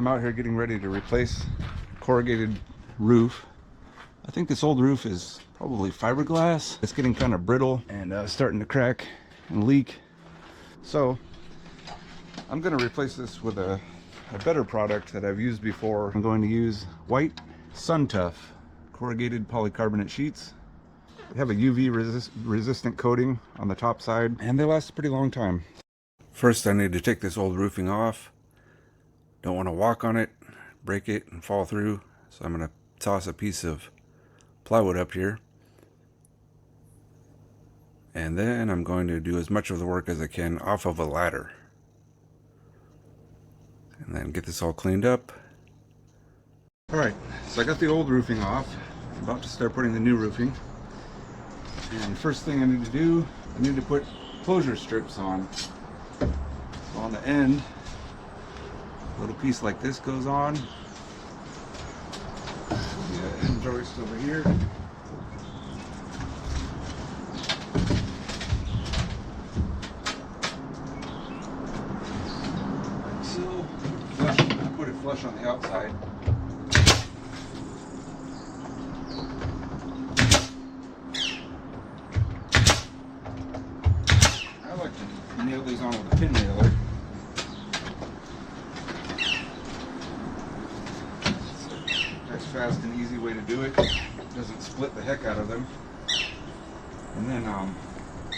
I'm out here getting ready to replace corrugated roof. I think this old roof is probably fiberglass. It's getting kind of brittle and starting to crack and leak. So I'm going to replace this with a better product that I've used before. I'm going to use white Suntuf corrugated polycarbonate sheets. They have a UV resistant coating on the top side and they last a pretty long time. First, I need to take this old roofing off. Don't want to walk on it, break it, and fall through. So I'm going to toss a piece of plywood up here. And then I'm going to do as much of the work as I can off of a ladder. And then get this all cleaned up. Alright, so I got the old roofing off. I'm about to start putting the new roofing. And first thing I need to do, I need to put closure strips on. So on the end, a little piece like this goes on. The end joist over here. Like so. I put it flush on the outside. I like to nail these on with a pin nailer. Fast and easy way to do it. It doesn't split the heck out of them. And then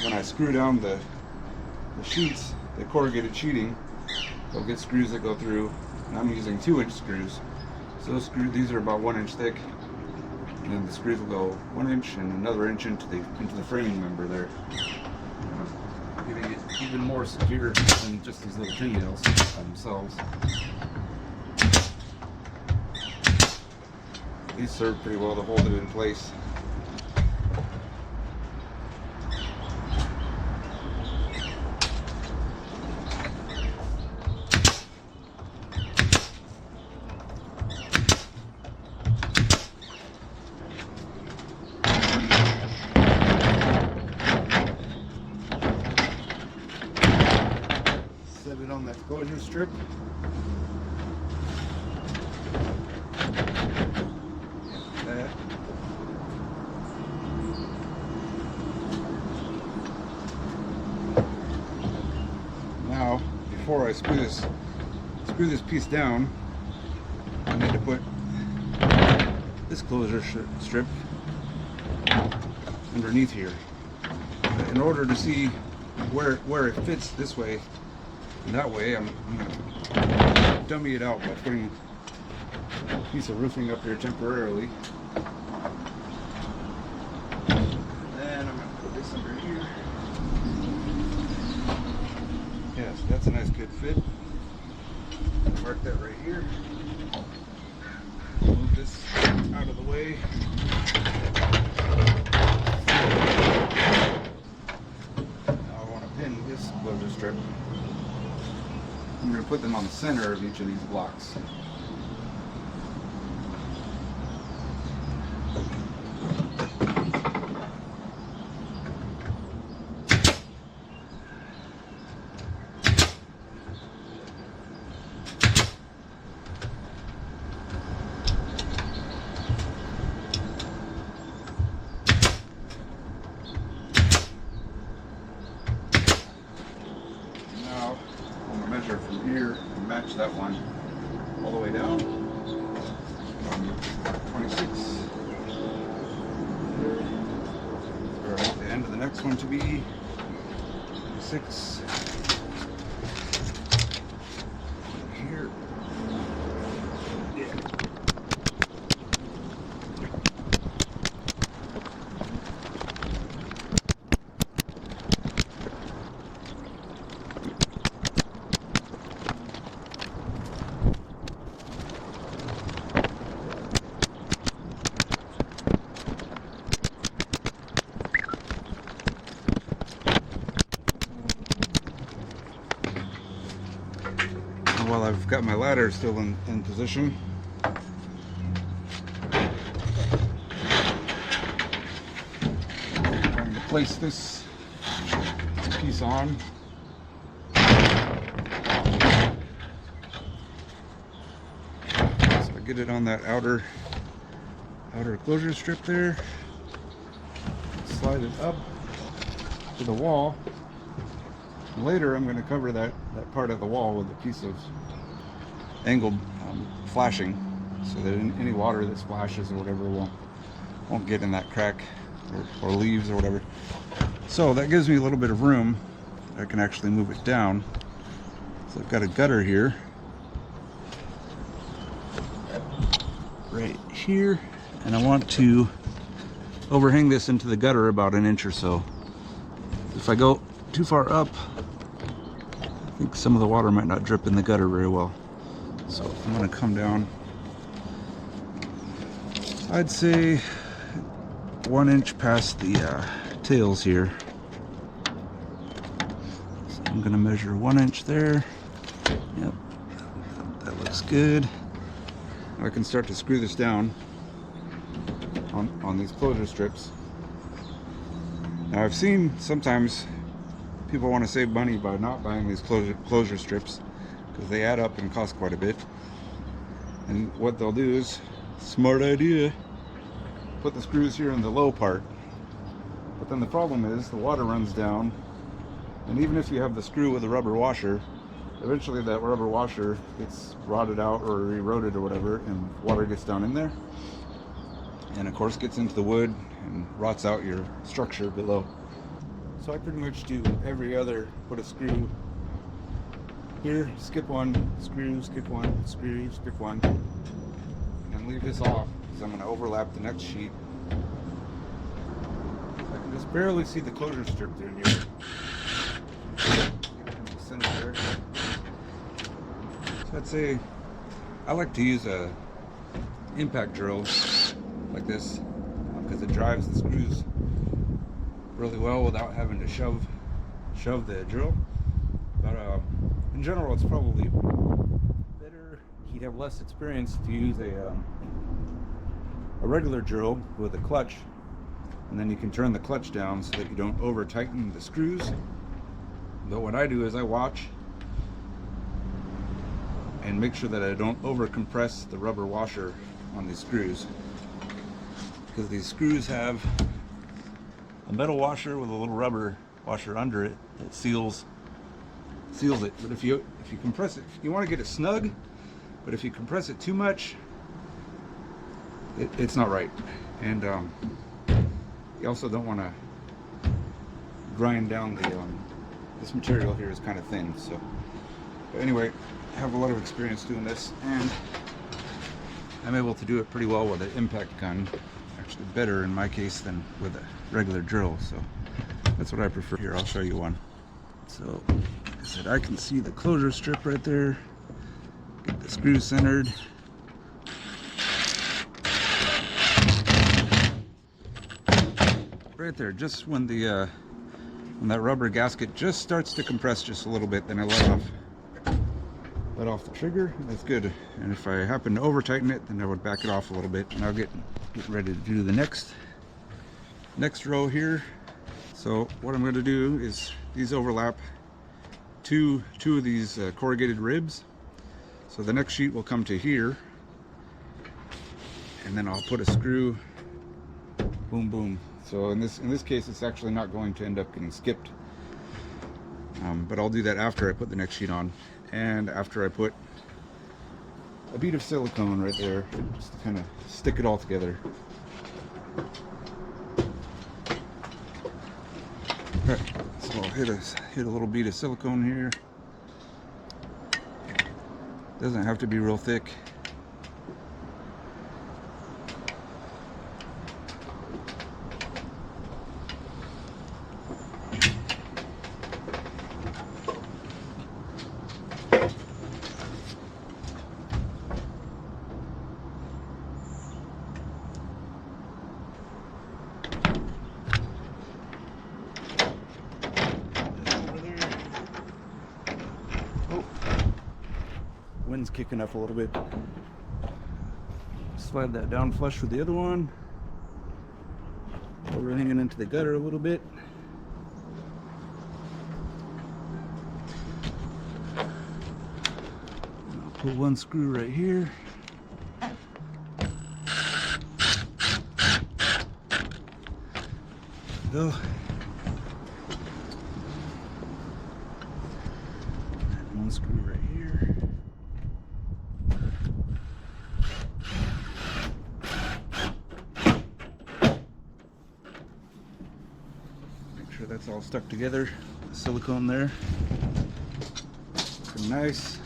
when I screw down the sheets, the corrugated sheeting, they'll get screws that go through, and I'm using 2-inch screws. So these are about 1 inch thick, and then the screws will go 1 inch and another inch into the framing member there, giving it even more secure than just these little pin nails by themselves. These serve pretty well to hold it in place. Set it on that closure strip. Now, before I screw this piece down, I need to put this closure strip underneath here. In order to see where it fits this way and that way, I'm going to dummy it out by putting a piece of roofing up here temporarily. Then I'm going to put this under here. Yes, that's a nice good fit. Mark that right here. Move this out of the way. Now I want to pin this closure strip. I'm going to put them on the center of each of these blocks. Measure from here and match that one all the way down. 26. Or at the end of the next one to be 6. Here. Yeah. While I've got my ladder still in position, I'm going to place this piece on. get it on that outer closure strip there. Slide it up to the wall. And later I'm going to cover that part of the wall with a piece of angled flashing, so that any water that splashes or whatever won't get in that crack or leaves or whatever. So that gives me a little bit of room. I can actually move it down. So I've got a gutter here, right here, and I want to overhang this into the gutter about an inch or so. If I go too far up, I think some of the water might not drip in the gutter very well. So I'm going to come down, I'd say 1 inch past the tails here. So I'm going to measure 1 inch there. Yep, that looks good. I can start to screw this down on these closure strips. Now I've seen sometimes people want to save money by not buying these closure strips because they add up and cost quite a bit. And what they'll do is, smart idea, put the screws here in the low part. But then the problem is the water runs down, and even if you have the screw with a rubber washer, eventually that rubber washer gets rotted out or eroded or whatever, and water gets down in there, and of course gets into the wood and rots out your structure below. So I pretty much do every other, put a screw here, skip one, screw, skip one, screw, skip one, and leave this off because I'm going to overlap the next sheet. I can just barely see the closure strip through here. Center there. So I'd say I like to use a impact drill like this because it drives the screws really well without having to shove the drill. But in general, it's probably better. You'd have less experience to use a regular drill with a clutch, and then you can turn the clutch down so that you don't over tighten the screws. But what I do is I watch and make sure that I don't over compress the rubber washer on these screws, because these screws have a metal washer with a little rubber washer under it that seals it. But if you compress it, you want to get it snug, but if you compress it too much, it's not right. And you also don't want to grind down this material here is kind of thin. So but anyway, I have a lot of experience doing this, and I'm able to do it pretty well with an impact gun. Actually better in my case than with a regular drill, so that's what I prefer. Here, I'll show you one. So like I said, I can see the closure strip right there. Get the screw centered. Right there, just when that rubber gasket just starts to compress just a little bit, then I let off the trigger. That's good. And if I happen to over tighten it, then I would back it off a little bit. And I'll get ready to do the next row here. So what I'm going to do is these overlap two of these corrugated ribs. So the next sheet will come to here, and then I'll put a screw, boom boom. So in this case, it's actually not going to end up getting skipped, but I'll do that after I put the next sheet on, and after I put a bead of silicone right there, just to kind of stick it all together. Right, so I'll hit a little bead of silicone here. Doesn't have to be real thick. Wind's kicking up a little bit. Slide that down flush with the other one. Overhanging into the gutter a little bit. And I'll put one screw right here. go. One screw right here. Make sure that's all stuck together. The silicone there. Looking nice.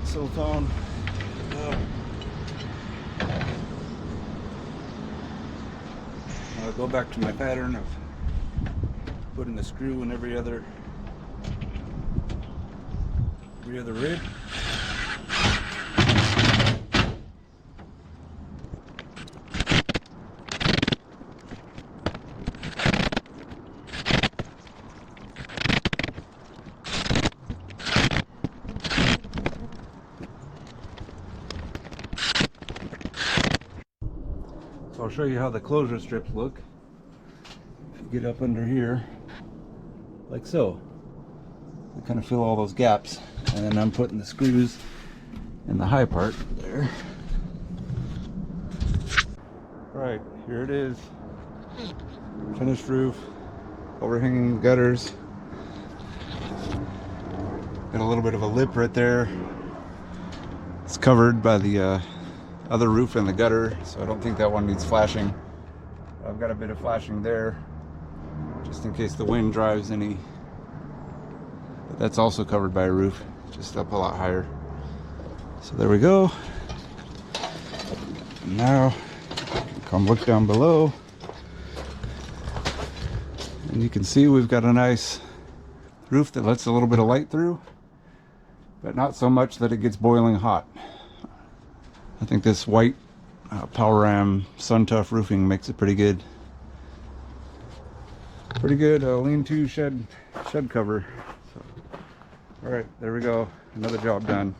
Silicone. I'll go back to my pattern of putting the screw in every other rib. So I'll show you how the closure strips look. If you get up under here, like so, they kind of fill all those gaps, and then I'm putting the screws in the high part there. Right, here it is. Finished roof, overhanging gutters. Got a little bit of a lip right there. It's covered by the other roof and the gutter, so I don't think that one needs flashing. I've got a bit of flashing there, just in case the wind drives any. But that's also covered by a roof, just up a lot higher. So there we go. And now, come look down below, and you can see we've got a nice roof that lets a little bit of light through, but not so much that it gets boiling hot. I think this white Power Ram Suntuf roofing makes it pretty good. Pretty good lean-to shed cover. So, all right, there we go. Another job done.